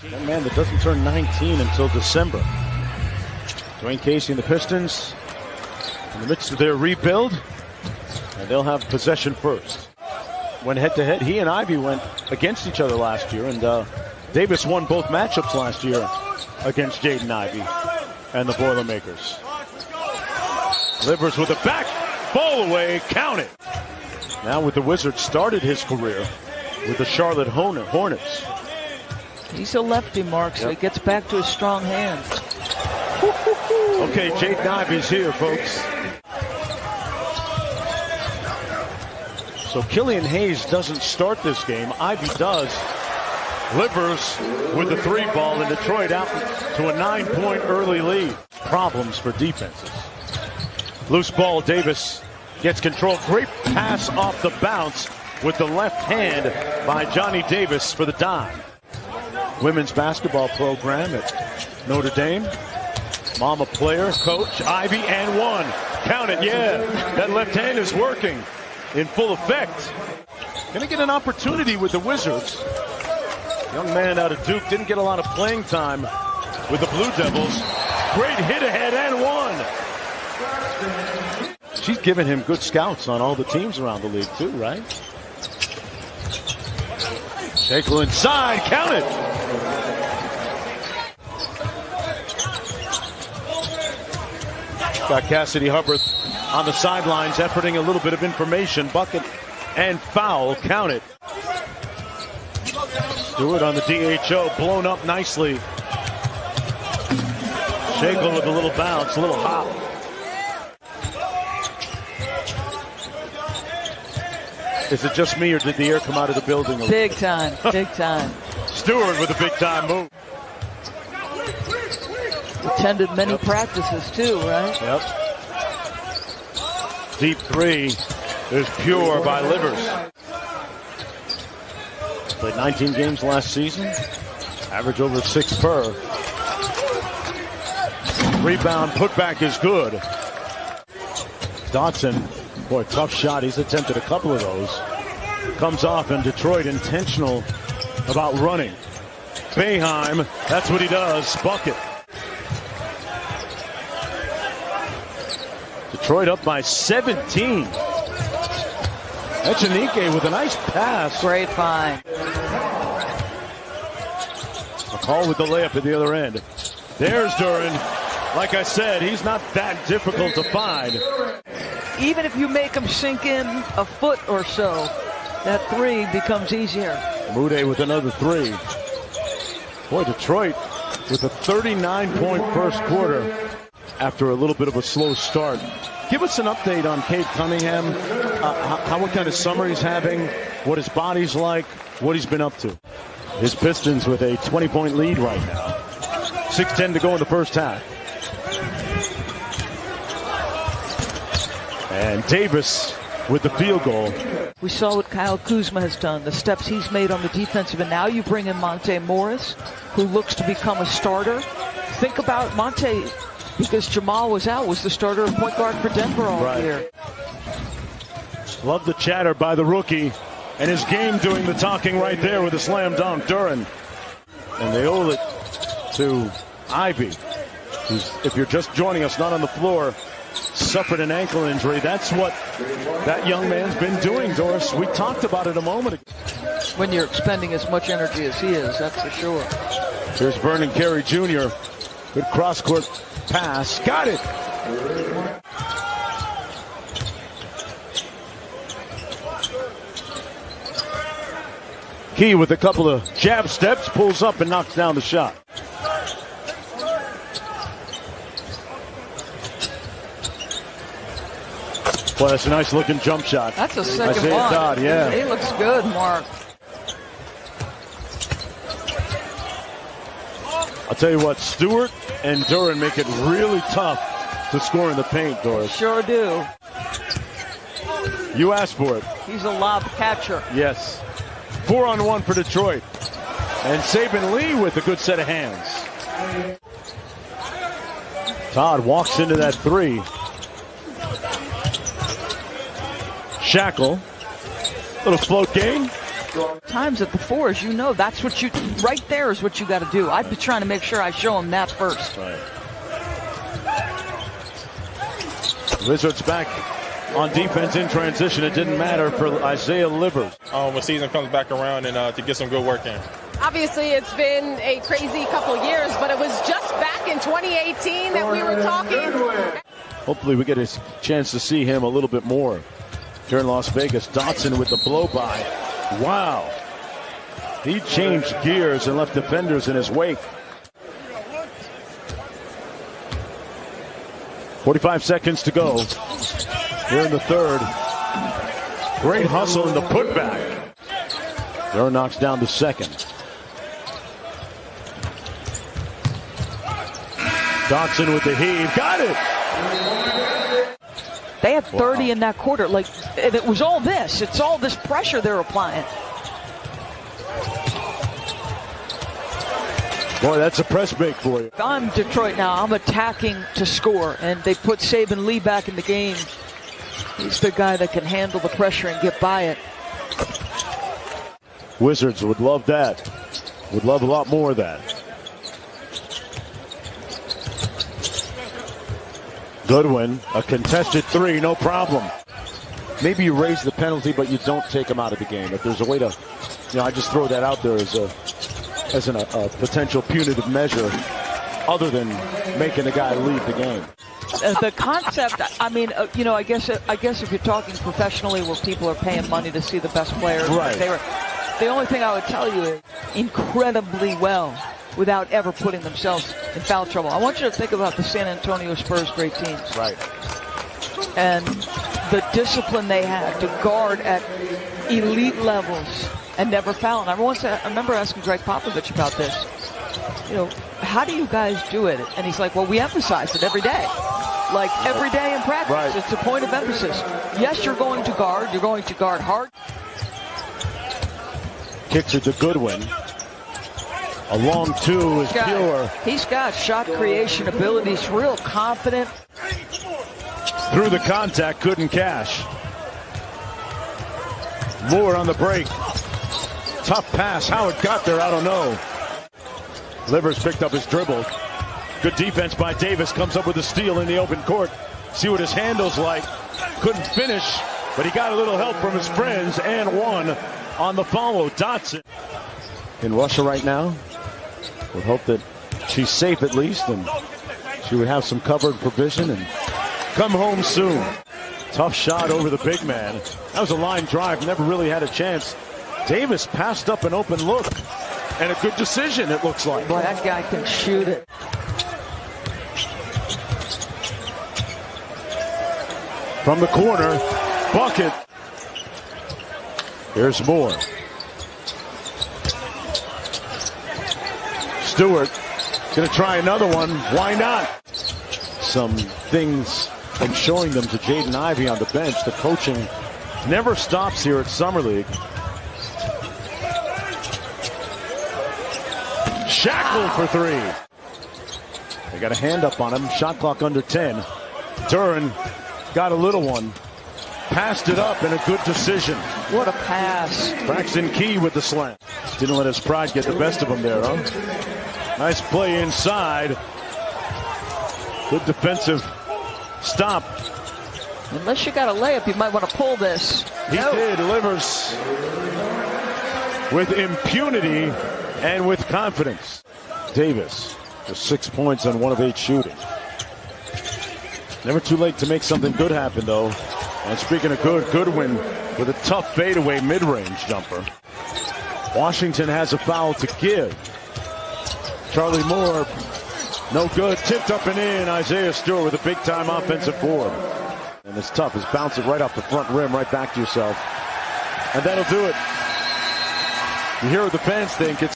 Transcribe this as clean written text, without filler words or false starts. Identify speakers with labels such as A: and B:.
A: That man that doesn't turn 19 until December. Dwayne Casey and the Pistons in the midst of their rebuild, and they'll have possession first. When head-to-head, he and Ivey went against each other last year, and Davis won both matchups last year against Jaden Ivey and the Boilermakers. Livers with a back, ball away, count it. Now with the Wizards, started his career with the Charlotte Hornets.
B: He's a lefty, Mark, so he gets back to his strong hand.
A: Okay, Jaden Ivey's here, folks. So Killian Hayes doesn't start this game. Ivey does. Livers with the 3 ball, and Detroit out to a 9-point early lead. Problems for defenses. Loose ball, Davis gets control. Great pass off the bounce with the left hand by Johnny Davis for the dime. Women's basketball program at Notre Dame. Mama player, coach, Ivey, and 1. Count it, yeah. That left hand is working in full effect. Gonna get an opportunity with the Wizards. Young man out of Duke didn't get a lot of playing time with the Blue Devils. Great hit ahead and 1. She's given him good scouts on all the teams around the league too, right? Shackle inside, count it. Got Cassidy Hubbard on the sidelines, efforting a little bit of information. Bucket and foul, count it. Stewart on the DHO, blown up nicely. Shackle with a little bounce, a little hop. Is it just me, or did the air come out of the building?
B: Big time, big time.
A: Stewart with a big time move.
B: Attended many practices too, right?
A: Yep. Deep 3 is pure by Livers. Played 19 games last season. Average over 6 per. Rebound, putback is good. Dotson, boy, tough shot. He's attempted a couple of those. Comes off, and Detroit intentional about running. Boeheim, that's what he does. Bucket. Detroit up by 17. Echenike with a nice pass.
B: Great find.
A: McCall with the layup at the other end. There's Duren. Like I said, he's not that difficult to find.
B: Even if you make him sink in a foot or so, that 3 becomes easier.
A: Mude with another 3. Boy, Detroit with a 39-point first quarter after a little bit of a slow start. Give us an update on Cade Cunningham, what kind of summer he's having, what his body's like, what he's been up to. His Pistons with a 20-point lead right now. 6:10 to go in the first half. And Davis with the field goal.
B: We saw what Kyle Kuzma has done, the steps he's made on the defensive, and now you bring in Monte Morris, who looks to become a starter. Think about Monte, because Jamal was out, was the starter of point guard for Denver all year.
A: Love the chatter by the rookie, and his game doing the talking right there with a slam dunk, Duren. And they owe it to Ivey, who's, if you're just joining us, not on the floor, suffered an ankle injury. That's what that young man's been doing, Doris. We talked about it a moment ago.
B: When you're expending as much energy as he is, that's for sure.
A: Here's Vernon Carey Jr. Good cross-court pass. Got it. Key with a couple of jab steps, pulls up and knocks down the shot. Boy, that's a nice looking jump shot.
B: That's a second
A: Isaiah
B: one.
A: Todd, yeah.
B: He looks good, Mark.
A: I'll tell you what, Stewart and Duren make it really tough to score in the paint, Doris.
B: Sure do.
A: You asked for it.
B: He's a lob catcher.
A: Yes. 4-on-1 for Detroit. And Saban Lee with a good set of hands. Todd walks into that 3. Shackle. Little float game.
B: Times at the four, as you know, that's what you, right there is what you got to do. I'd be trying to make sure I show him that first.
A: Right. Wizards back on defense in transition. It didn't matter for Isaiah Livers.
C: When season comes back around and to get some good work in.
D: Obviously, it's been a crazy couple of years, but it was just back in 2018 that we were talking.
A: Hopefully we get a chance to see him a little bit more here in Las Vegas. Dotson with the blow-by. Wow. He changed gears and left defenders in his wake. 45 seconds to go here in the third. Great hustle in the putback. Duren knocks down the second. Dotson with the heave. Got it.
B: They had 30 in that quarter. Like, and it was all this. It's all this pressure they're applying.
A: Boy, that's a press break for you.
B: If I'm Detroit now, I'm attacking to score, and they put Saban Lee back in the game. He's the guy that can handle the pressure and get by it.
A: Wizards would love that. Would love a lot more of that. Goodwin, a contested three, no problem. Maybe you raise the penalty, but you don't take him out of the game. If there's a way to, I just throw that out there as a potential punitive measure, other than making the guy leave the game.
B: The concept, I mean, I guess if you're talking professionally, where people are paying money to see the best players,
A: right.
B: The only thing I would tell you is incredibly well, without ever putting themselves in foul trouble. I want you to think about the San Antonio Spurs, great teams.
A: Right.
B: And the discipline they had to guard at elite levels and never foul. And I remember asking Greg Popovich about this. How do you guys do it? And he's like, well, we emphasize it every day. Like every day in practice.
A: Right.
B: It's a point of emphasis. Yes, you're going to guard. You're going to guard hard.
A: Kicks it to Goodwin. A long two is pure.
B: He's got shot creation abilities, real confident.
A: Through the contact, couldn't cash. Moore on the break. Tough pass. How it got there, I don't know. Livers picked up his dribble. Good defense by Davis. Comes up with a steal in the open court. See what his handle's like. Couldn't finish, but he got a little help from his friends and one on the follow. Dotson in Russia right now. Would hope that she's safe at least, and she would have some covered provision and come home soon. Tough shot over the big man. That was a line drive. Never really had a chance. Davis passed up an open look. And a good decision, it looks like.
B: Boy, that guy can shoot it.
A: From the corner, bucket. Here's Moore. Stewart gonna try another one. Why not? Some things from showing them to Jaden Ivey on the bench. The coaching never stops here at Summer League. Shackled for three. They got a hand up on him. Shot clock under 10. Duren got a little one. Passed it up, and a good decision.
B: What a pass.
A: Braxton Key with the slam. Didn't let his pride get the best of him there, huh? Nice play inside. Good defensive stop.
B: Unless you got a layup, you might want to pull this.
A: He did. Livers with impunity and with confidence. Davis with 6 points on 1 of 8 shooting. Never too late to make something good happen, though. And speaking of good, Goodwin with a tough fadeaway mid-range jumper. Washington has a foul to give. Charlie Moore, no good. Tipped up and in. Isaiah Stewart with a big-time offensive board. And it's tough. It's bouncing right off the front rim, right back to yourself. And that'll do it. You hear what the fans think. It's